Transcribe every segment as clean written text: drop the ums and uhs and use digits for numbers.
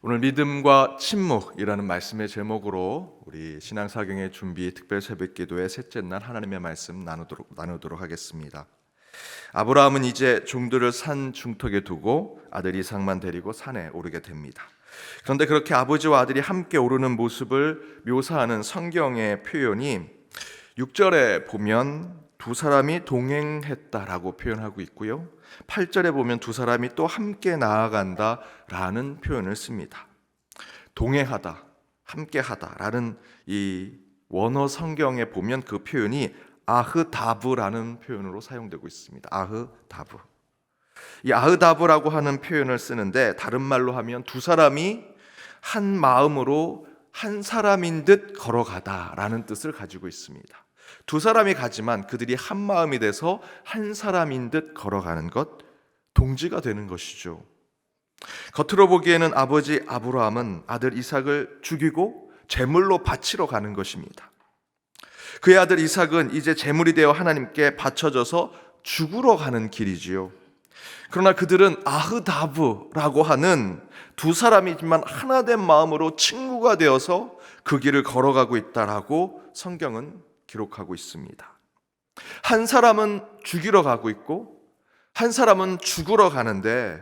오늘 믿음과 침묵이라는 말씀의 제목으로 우리 신앙사경의 준비 특별 새벽기도의 셋째 날 하나님의 말씀 나누도록 하겠습니다. 아브라함은 이제 종들을 산 중턱에 두고 아들 이삭만 데리고 산에 오르게 됩니다. 그런데 그렇게 아버지와 아들이 함께 오르는 모습을 묘사하는 성경의 표현이 6절에 보면 두 사람이 동행했다라고 표현하고 있고요, 8절에 보면 두 사람이 또 함께 나아간다라는 표현을 씁니다. 동행하다, 함께하다라는 이 원어 성경에 보면 그 표현이 아흐다브라는 표현으로 사용되고 있습니다. 아흐다브. 이 아흐다브라고 하는 표현을 쓰는데 다른 말로 하면 두 사람이 한 마음으로 한 사람인 듯 걸어가다라는 뜻을 가지고 있습니다. 두 사람이 가지만 그들이 한 마음이 돼서 한 사람인 듯 걸어가는 것, 동지가 되는 것이죠. 겉으로 보기에는 아버지 아브라함은 아들 이삭을 죽이고 제물로 바치러 가는 것입니다. 그의 아들 이삭은 이제 제물이 되어 하나님께 바쳐져서 죽으러 가는 길이지요. 그러나 그들은 아흐다브라고 하는 두 사람이지만 하나 된 마음으로 친구가 되어서 그 길을 걸어가고 있다라고 성경은 기록하고 있습니다. 한 사람은 죽이러 가고 있고 한 사람은 죽으러 가는데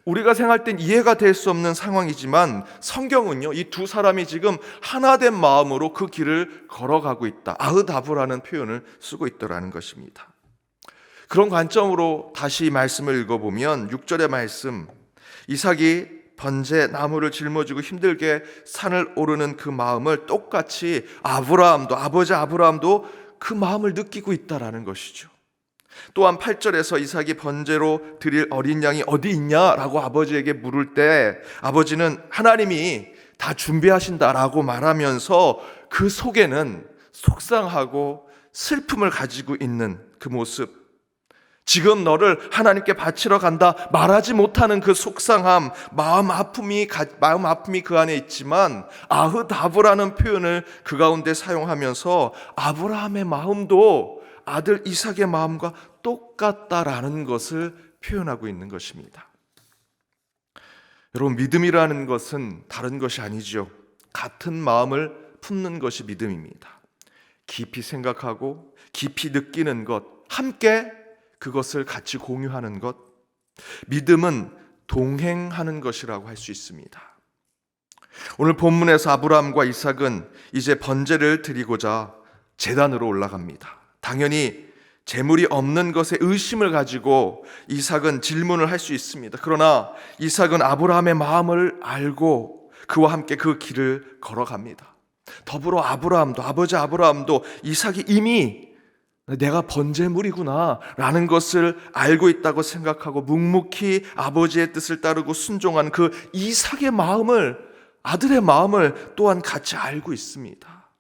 우리가 생각할 땐 이해가 될 수 없는 상황이지만 성경은요, 이 두 사람이 지금 하나 된 마음으로 그 길을 걸어가고 있다, 아흐다브라는 표현을 쓰고 있더라는 것입니다. 그런 관점으로 다시 말씀을 읽어보면 6절의 말씀, 이삭이 번제 나무를 짊어지고 힘들게 산을 오르는 그 마음을 똑같이 아버지 아브라함도 그 마음을 느끼고 있다라는 것이죠. 또한 8절에서 이삭이 번제로 드릴 어린 양이 어디 있냐라고 아버지에게 물을 때 아버지는 하나님이 다 준비하신다라고 말하면서 그 속에는 속상하고 슬픔을 가지고 있는 그 모습, 지금 너를 하나님께 바치러 간다 말하지 못하는 그 속상함, 마음 아픔이 그 안에 있지만 아흐다브라는 표현을 그 가운데 사용하면서 아브라함의 마음도 아들 이삭의 마음과 똑같다라는 것을 표현하고 있는 것입니다. 여러분, 믿음이라는 것은 다른 것이 아니죠. 같은 마음을 품는 것이 믿음입니다. 깊이 생각하고 깊이 느끼는 것, 함께 그것을 같이 공유하는 것, 믿음은 동행하는 것이라고 할 수 있습니다. 오늘 본문에서 아브라함과 이삭은 이제 번제를 드리고자 제단으로 올라갑니다. 당연히 재물이 없는 것에 의심을 가지고 이삭은 질문을 할 수 있습니다. 그러나 이삭은 아브라함의 마음을 알고 그와 함께 그 길을 걸어갑니다. 더불어 아버지 아브라함도 이삭이 이미 내가 번제물이구나 라는 것을 알고 있다고 생각하고 묵묵히 아버지의 뜻을 따르고 순종한 그 이삭의 마음을, 아들의 마음을 또한 같이 알고 있습니다.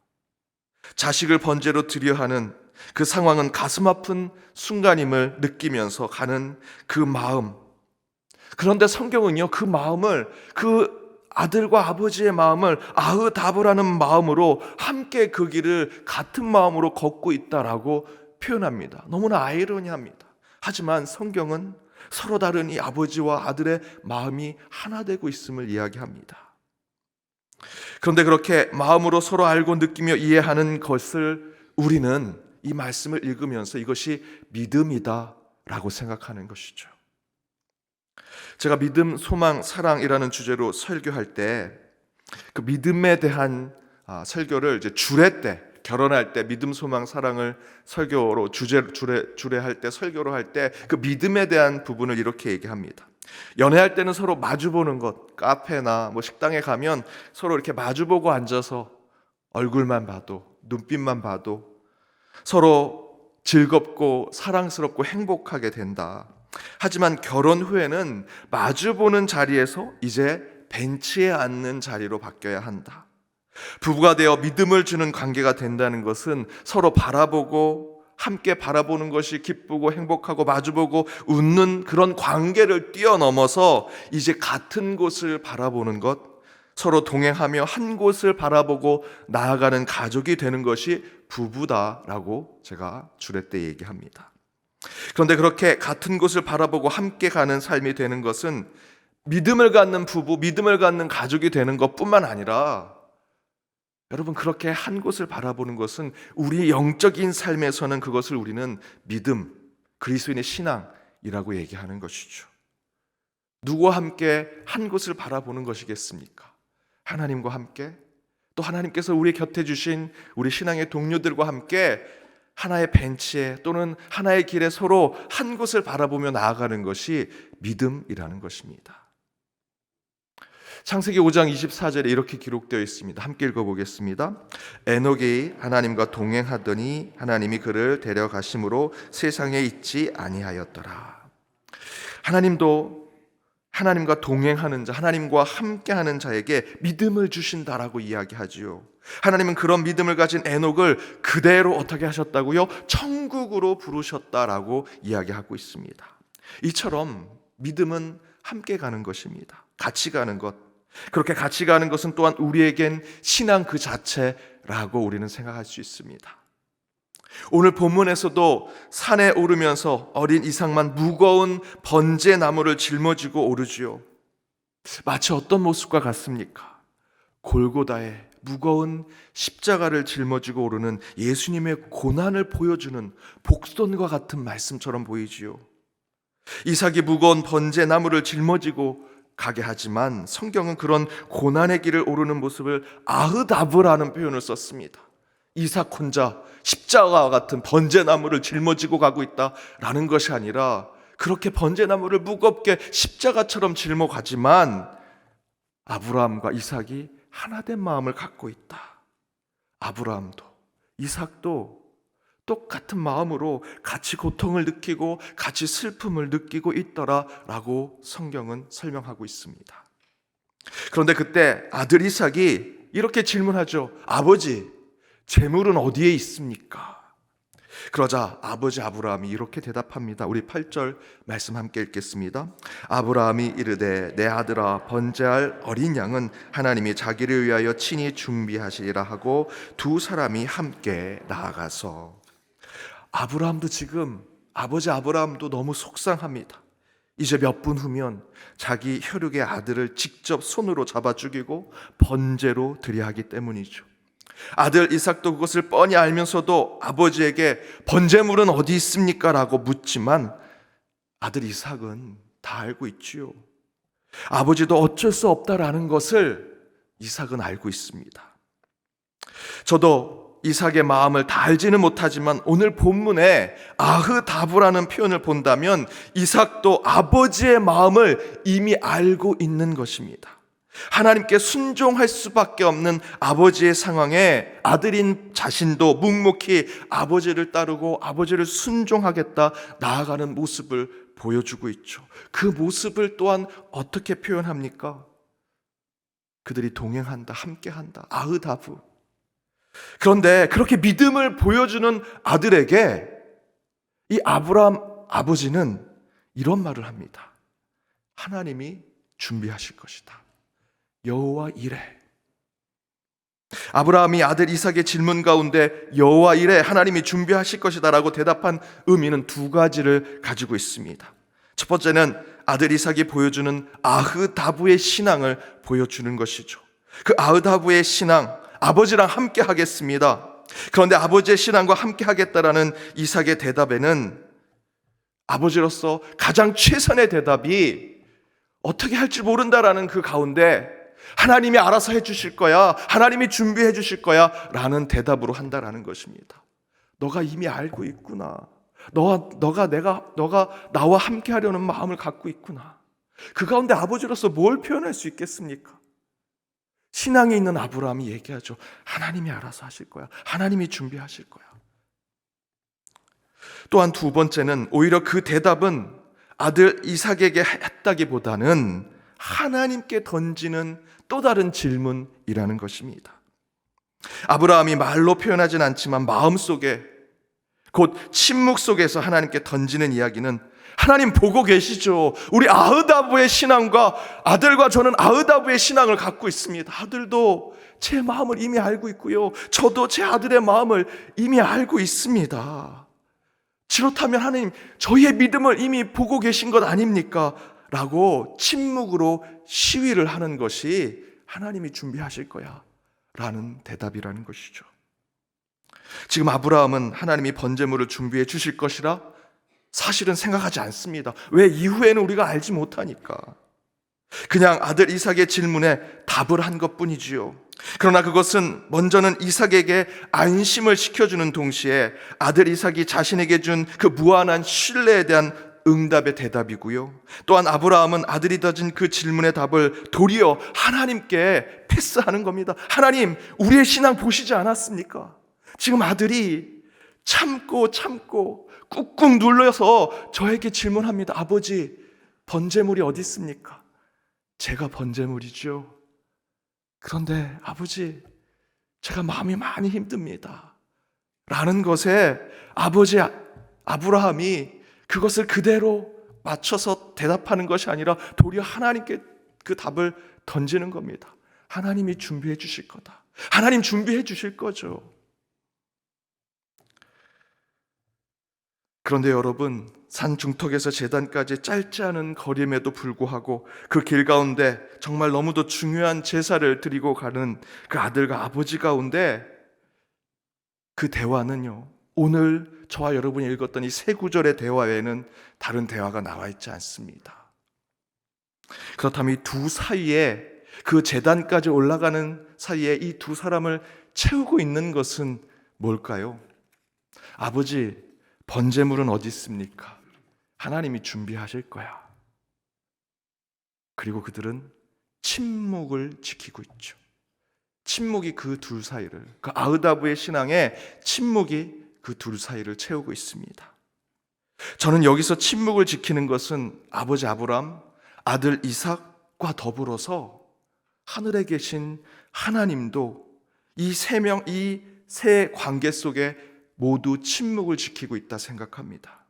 자식을 번제로 드려 하는 그 상황은 가슴 아픈 순간임을 느끼면서 가는 그 마음, 그런데 성경은요, 그 마음을, 그 아들과 아버지의 마음을 아흐다브라는 마음으로 함께 그 길을 같은 마음으로 걷고 있다라고 표현합니다. 너무나 아이러니합니다. 하지만 성경은 서로 다른 이 아버지와 아들의 마음이 하나 되고 있음을 이야기합니다. 그런데 그렇게 마음으로 서로 알고 느끼며 이해하는 것을 우리는 이 말씀을 읽으면서 이것이 믿음이다라고 생각하는 것이죠. 제가 믿음, 소망, 사랑이라는 주제로 설교할 때 그 믿음에 대한 설교를 이제 주례 때, 결혼할 때 믿음, 소망, 사랑을 설교로 주례할 때, 설교로 할 때 그 믿음에 대한 부분을 이렇게 얘기합니다. 연애할 때는 서로 마주보는 것, 카페나 뭐 식당에 가면 서로 이렇게 마주보고 앉아서 얼굴만 봐도, 눈빛만 봐도 서로 즐겁고 사랑스럽고 행복하게 된다. 하지만 결혼 후에는 마주보는 자리에서 이제 벤치에 앉는 자리로 바뀌어야 한다. 부부가 되어 믿음을 주는 관계가 된다는 것은 서로 바라보고 함께 바라보는 것이 기쁘고 행복하고 마주보고 웃는 그런 관계를 뛰어넘어서 이제 같은 곳을 바라보는 것, 서로 동행하며 한 곳을 바라보고 나아가는 가족이 되는 것이 부부다라고 제가 주례 때 얘기합니다. 그런데 그렇게 같은 곳을 바라보고 함께 가는 삶이 되는 것은 믿음을 갖는 부부, 믿음을 갖는 가족이 되는 것뿐만 아니라 여러분, 그렇게 한 곳을 바라보는 것은 우리 영적인 삶에서는 그것을 우리는 믿음, 그리스도인의 신앙이라고 얘기하는 것이죠. 누구와 함께 한 곳을 바라보는 것이겠습니까? 하나님과 함께, 또 하나님께서 우리 곁에 주신 우리 신앙의 동료들과 함께 하나의 벤치에 또는 하나의 길에 서로 한 곳을 바라보며 나아가는 것이 믿음이라는 것입니다. 창세기 5장 24절에 이렇게 기록되어 있습니다. 함께 읽어보겠습니다. 에녹이 하나님과 동행하더니 하나님이 그를 데려가심으로 세상에 있지 아니하였더라. 하나님도 하나님과 동행하는 자, 하나님과 함께하는 자에게 믿음을 주신다라고 이야기하지요. 하나님은 그런 믿음을 가진 에녹을 그대로 어떻게 하셨다고요? 천국으로 부르셨다라고 이야기하고 있습니다. 이처럼 믿음은 함께 가는 것입니다. 같이 가는 것. 그렇게 같이 가는 것은 또한 우리에겐 신앙 그 자체라고 우리는 생각할 수 있습니다. 오늘 본문에서도 산에 오르면서 어린 이삭만 무거운 번제 나무를 짊어지고 오르지요. 마치 어떤 모습과 같습니까? 골고다에 무거운 십자가를 짊어지고 오르는 예수님의 고난을 보여주는 복선과 같은 말씀처럼 보이지요. 이삭이 무거운 번제 나무를 짊어지고 가게 하지만 성경은 그런 고난의 길을 오르는 모습을 아흐다브라는 표현을 썼습니다. 이삭 혼자 십자가와 같은 번제나무를 짊어지고 가고 있다라는 것이 아니라 그렇게 번제나무를 무겁게 십자가처럼 짊어가지만 아브라함과 이삭이 하나된 마음을 갖고 있다. 아브라함도 이삭도 똑같은 마음으로 같이 고통을 느끼고 같이 슬픔을 느끼고 있더라라고 성경은 설명하고 있습니다. 그런데 그때 아들 이삭이 이렇게 질문하죠. 아버지, 재물은 어디에 있습니까? 그러자 아버지 아브라함이 이렇게 대답합니다. 우리 8절 말씀 함께 읽겠습니다. 아브라함이 이르되 내 아들아, 번제할 어린 양은 하나님이 자기를 위하여 친히 준비하시리라 하고 두 사람이 함께 나아가서. 아브라함도 지금 아버지 아브라함도 너무 속상합니다. 이제 몇 분 후면 자기 혈육의 아들을 직접 손으로 잡아 죽이고 번제로 드려야 하기 때문이죠. 아들 이삭도 그것을 뻔히 알면서도 아버지에게 번제물은 어디 있습니까? 라고 묻지만 아들 이삭은 다 알고 있지요. 아버지도 어쩔 수 없다라는 것을 이삭은 알고 있습니다. 저도 이삭의 마음을 다 알지는 못하지만 오늘 본문에 아흐다브라는 표현을 본다면 이삭도 아버지의 마음을 이미 알고 있는 것입니다. 하나님께 순종할 수밖에 없는 아버지의 상황에 아들인 자신도 묵묵히 아버지를 따르고 아버지를 순종하겠다 나아가는 모습을 보여주고 있죠. 그 모습을 또한 어떻게 표현합니까? 그들이 동행한다, 함께한다, 아흐다브. 그런데 그렇게 믿음을 보여주는 아들에게 이 아브라함 아버지는 이런 말을 합니다. 하나님이 준비하실 것이다. 여호와 이래. 아브라함이 아들 이삭의 질문 가운데 여호와 이래, 하나님이 준비하실 것이다 라고 대답한 의미는 두 가지를 가지고 있습니다. 첫 번째는 아들 이삭이 보여주는 아흐다브의 신앙을 보여주는 것이죠. 그 아흐다브의 신앙, 아버지랑 함께 하겠습니다. 그런데 아버지의 신앙과 함께 하겠다라는 이삭의 대답에는 아버지로서 가장 최선의 대답이 어떻게 할지 모른다라는 그 가운데 하나님이 알아서 해주실 거야, 하나님이 준비해 주실 거야 라는 대답으로 한다라는 것입니다. 너가 이미 알고 있구나. 너가 나와 함께 하려는 마음을 갖고 있구나. 그 가운데 아버지로서 뭘 표현할 수 있겠습니까? 신앙이 있는 아브라함이 얘기하죠. 하나님이 알아서 하실 거야. 하나님이 준비하실 거야. 또한 두 번째는 오히려 그 대답은 아들 이삭에게 했다기보다는 하나님께 던지는 또 다른 질문이라는 것입니다. 아브라함이 말로 표현하진 않지만 마음속에, 곧 침묵 속에서 하나님께 던지는 이야기는, 하나님 보고 계시죠. 우리 아흐다브의 신앙과 아들과 저는 아흐다브의 신앙을 갖고 있습니다. 아들도 제 마음을 이미 알고 있고요, 저도 제 아들의 마음을 이미 알고 있습니다. 그렇다면 하나님, 저희의 믿음을 이미 보고 계신 것 아닙니까? 라고 침묵으로 시위를 하는 것이 하나님이 준비하실 거야 라는 대답이라는 것이죠. 지금 아브라함은 하나님이 번제물을 준비해 주실 것이라 사실은 생각하지 않습니다. 왜? 이후에는 우리가 알지 못하니까. 그냥 아들 이삭의 질문에 답을 한 것뿐이지요. 그러나 그것은 먼저는 이삭에게 안심을 시켜주는 동시에 아들 이삭이 자신에게 준 그 무한한 신뢰에 대한 응답의 대답이고요. 또한 아브라함은 아들이 던진 그 질문의 답을 도리어 하나님께 패스하는 겁니다. 하나님, 우리의 신앙 보시지 않았습니까? 지금 아들이 참고 꾹꾹 눌러서 저에게 질문합니다. 아버지, 번제물이 어디 있습니까? 제가 번제물이죠. 그런데 아버지, 제가 마음이 많이 힘듭니다 라는 것에 아버지 아브라함이 그것을 그대로 맞춰서 대답하는 것이 아니라 도리어 하나님께 그 답을 던지는 겁니다. 하나님이 준비해 주실 거다. 하나님 준비해 주실 거죠. 그런데 여러분, 산 중턱에서 제단까지 짧지 않은 거리임에도 불구하고 그 길 가운데 정말 너무도 중요한 제사를 드리고 가는 그 아들과 아버지 가운데 그 대화는요, 오늘 저와 여러분이 읽었던 이 세 구절의 대화 외에는 다른 대화가 나와 있지 않습니다. 그렇다면 이 두 사이에, 그 제단까지 올라가는 사이에 이 두 사람을 채우고 있는 것은 뭘까요? 아버지, 번제물은 어디 있습니까? 하나님이 준비하실 거야. 그리고 그들은 침묵을 지키고 있죠. 침묵이 그 둘 사이를, 그 아흐다브의 신앙에 침묵이 그 둘 사이를 채우고 있습니다. 저는 여기서 침묵을 지키는 것은 아버지 아브람, 아들 이삭과 더불어서 하늘에 계신 하나님도 이 세 관계 속에 모두 침묵을 지키고 있다 생각합니다.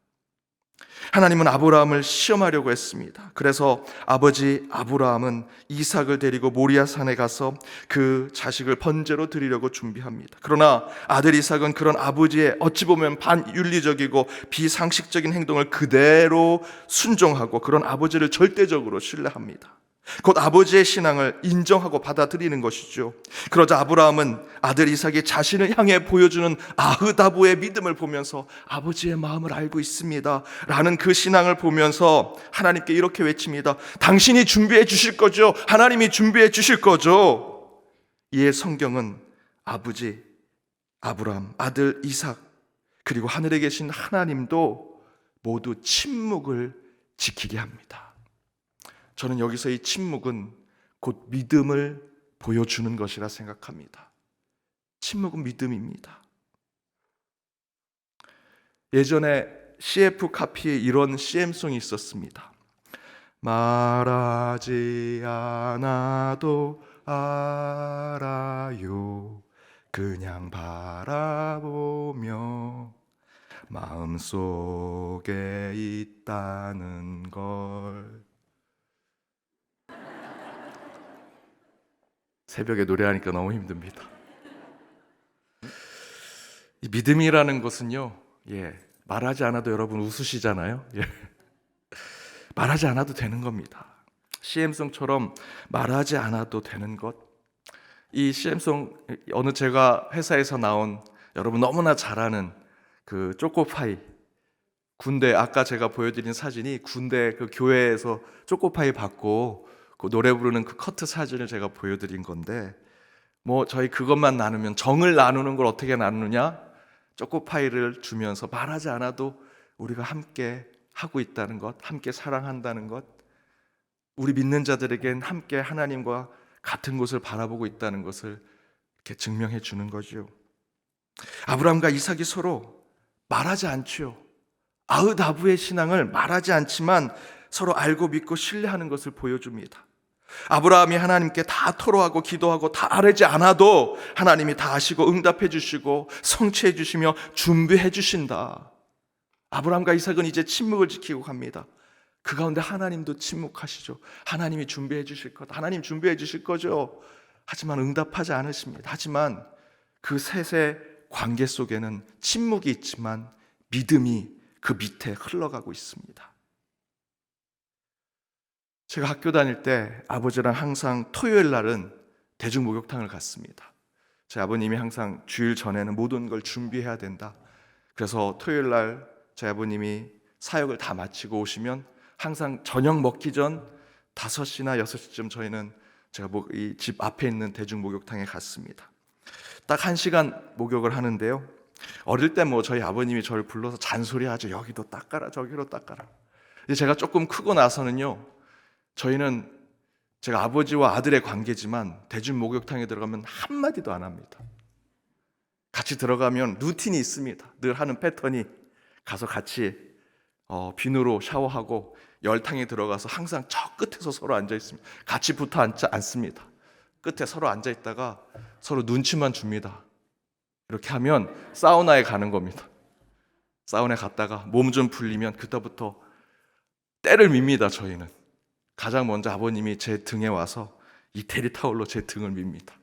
하나님은 아브라함을 시험하려고 했습니다. 그래서 아버지 아브라함은 이삭을 데리고 모리아 산에 가서 그 자식을 번제로 드리려고 준비합니다. 그러나 아들 이삭은 그런 아버지의 어찌 보면 반윤리적이고 비상식적인 행동을 그대로 순종하고 그런 아버지를 절대적으로 신뢰합니다. 곧 아버지의 신앙을 인정하고 받아들이는 것이죠. 그러자 아브라함은 아들 이삭이 자신을 향해 보여주는 아흐다브의 믿음을 보면서 아버지의 마음을 알고 있습니다 라는 그 신앙을 보면서 하나님께 이렇게 외칩니다. 당신이 준비해 주실 거죠? 하나님이 준비해 주실 거죠? 이에 성경은 아버지 아브라함, 아들 이삭, 그리고 하늘에 계신 하나님도 모두 침묵을 지키게 합니다. 저는 여기서 이 침묵은 곧 믿음을 보여주는 것이라 생각합니다. 침묵은 믿음입니다. 예전에 CF 카피에 이런 CM송이 있었습니다. 말하지 않아도 알아요. 그냥 바라보며 마음속에 있다는 걸. 새벽에 노래하니까 너무 힘듭니다. 이 믿음이라는 것은요, 말하지 않아도 여러분 웃으시잖아요. 말하지 않아도 되는 겁니다. CM송처럼 말하지 않아도 되는 것. 이 CM송 어느 제가 회사에서 나온 여러분 너무나 잘 아는 그 초코파이, 군대, 아까 제가 보여드린 사진이 군대 그 교회에서 초코파이 받고 그 노래 부르는 그 커트 사진을 제가 보여드린 건데, 저희 그것만 나누면, 정을 나누는 걸 어떻게 나누느냐? 초코파이를 주면서 말하지 않아도 우리가 함께 하고 있다는 것, 함께 사랑한다는 것, 우리 믿는 자들에겐 함께 하나님과 같은 곳을 바라보고 있다는 것을 이렇게 증명해 주는 거죠. 아브라함과 이삭이 서로 말하지 않죠. 아흐다브의 신앙을 말하지 않지만 서로 알고 믿고 신뢰하는 것을 보여줍니다. 아브라함이 하나님께 다 토로하고 기도하고 다 아뢰지 않아도 하나님이 다 아시고 응답해 주시고 성취해 주시며 준비해 주신다. 아브라함과 이삭은 이제 침묵을 지키고 갑니다. 그 가운데 하나님도 침묵하시죠. 하나님이 준비해 주실 것, 하나님 준비해 주실 거죠. 하지만 응답하지 않으십니다. 하지만 그 셋의 관계 속에는 침묵이 있지만 믿음이 그 밑에 흘러가고 있습니다. 제가 학교 다닐 때 아버지랑 항상 토요일 날은 대중 목욕탕을 갔습니다. 제 아버님이 항상 주일 전에는 모든 걸 준비해야 된다. 그래서 토요일 날 제 아버님이 사역을 다 마치고 오시면 항상 저녁 먹기 전 5시나 6시쯤 저희는 제가 이 집 앞에 있는 대중 목욕탕에 갔습니다. 딱 1시간 목욕을 하는데요, 어릴 때 저희 아버님이 저를 불러서 잔소리하죠. 여기도 닦아라 저기로 닦아라. 이제 제가 조금 크고 나서는요, 저희는 제가 아버지와 아들의 관계지만 대중 목욕탕에 들어가면 한마디도 안 합니다. 같이 들어가면 루틴이 있습니다. 늘 하는 패턴이, 가서 같이 비누로 샤워하고 열탕에 들어가서 항상 저 끝에서 서로 앉아 있습니다. 같이 붙어 앉지 않습니다. 끝에 서로 앉아 있다가 서로 눈치만 줍니다. 이렇게 하면 사우나에 가는 겁니다. 사우나에 갔다가 몸 좀 풀리면 그때부터 때를 밉니다. 저희는 가장 먼저 아버님이 제 등에 와서 이태리 타올로 제 등을 밉니다.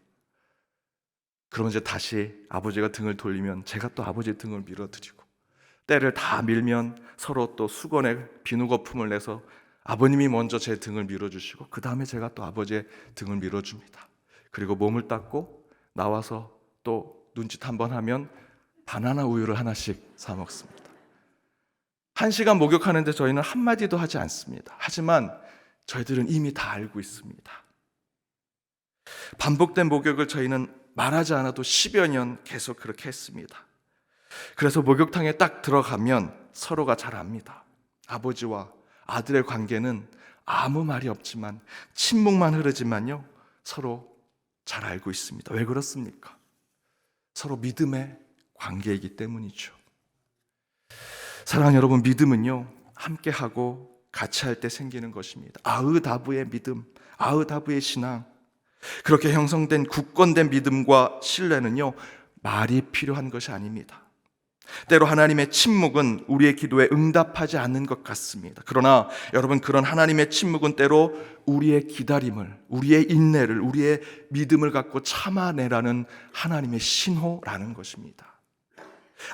그러면 이제 다시 아버지가 등을 돌리면 제가 또 아버지 등을 밀어드리고, 때를 다 밀면 서로 또 수건에 비누 거품을 내서 아버님이 먼저 제 등을 밀어주시고 그 다음에 제가 또 아버지의 등을 밀어줍니다. 그리고 몸을 닦고 나와서 또 눈짓 한번 하면 바나나 우유를 하나씩 사 먹습니다. 1시간 목욕하는데 저희는 한마디도 하지 않습니다. 하지만 저희들은 이미 다 알고 있습니다. 반복된 목욕을 저희는 말하지 않아도 10여 년 계속 그렇게 했습니다. 그래서 목욕탕에 딱 들어가면 서로가 잘 압니다. 아버지와 아들의 관계는 아무 말이 없지만, 침묵만 흐르지만요, 서로 잘 알고 있습니다. 왜 그렇습니까? 서로 믿음의 관계이기 때문이죠. 사랑하는 여러분, 믿음은요, 함께하고 같이 할 때 생기는 것입니다. 아으다부의 믿음, 아으다부의 신앙, 그렇게 형성된 굳건된 믿음과 신뢰는요, 말이 필요한 것이 아닙니다. 때로 하나님의 침묵은 우리의 기도에 응답하지 않는 것 같습니다. 그러나 여러분, 그런 하나님의 침묵은 때로 우리의 기다림을, 우리의 인내를, 우리의 믿음을 갖고 참아내라는 하나님의 신호라는 것입니다.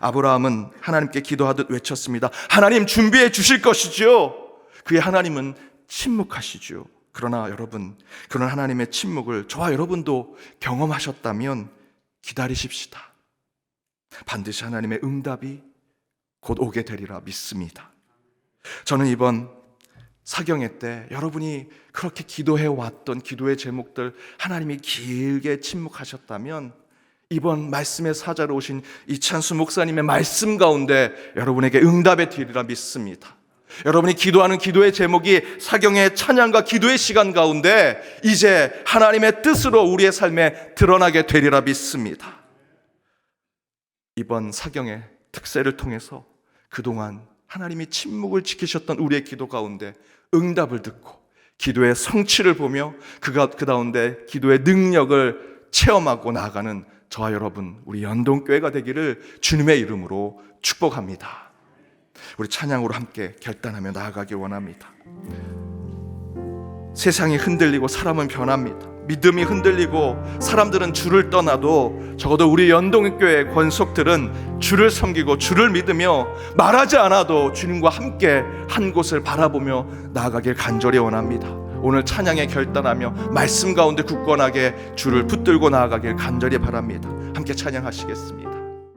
아브라함은 하나님께 기도하듯 외쳤습니다. 하나님, 준비해 주실 것이죠. 그의 하나님은 침묵하시죠. 그러나 여러분, 그런 하나님의 침묵을 저와 여러분도 경험하셨다면 기다리십시다. 반드시 하나님의 응답이 곧 오게 되리라 믿습니다. 저는 이번 사경회 때 여러분이 그렇게 기도해 왔던 기도의 제목들 하나님이 길게 침묵하셨다면 이번 말씀의 사자로 오신 이찬수 목사님의 말씀 가운데 여러분에게 응답의 뒤리라 믿습니다. 여러분이 기도하는 기도의 제목이 사경의 찬양과 기도의 시간 가운데 이제 하나님의 뜻으로 우리의 삶에 드러나게 되리라 믿습니다. 이번 사경의 특세를 통해서 그동안 하나님이 침묵을 지키셨던 우리의 기도 가운데 응답을 듣고 기도의 성취를 보며 그 가운데 기도의 능력을 체험하고 나아가는 저와 여러분, 우리 연동교회가 되기를 주님의 이름으로 축복합니다. 우리 찬양으로 함께 결단하며 나아가길 원합니다. 세상이 흔들리고 사람은 변합니다. 믿음이 흔들리고 사람들은 주를 떠나도 적어도 우리 연동교회의 권속들은 주를 섬기고 주를 믿으며 말하지 않아도 주님과 함께 한 곳을 바라보며 나아가길 간절히 원합니다. 오늘 찬양에 결단하며 말씀 가운데 굳건하게 주를 붙들고 나아가길 간절히 바랍니다. 함께 찬양하시겠습니다.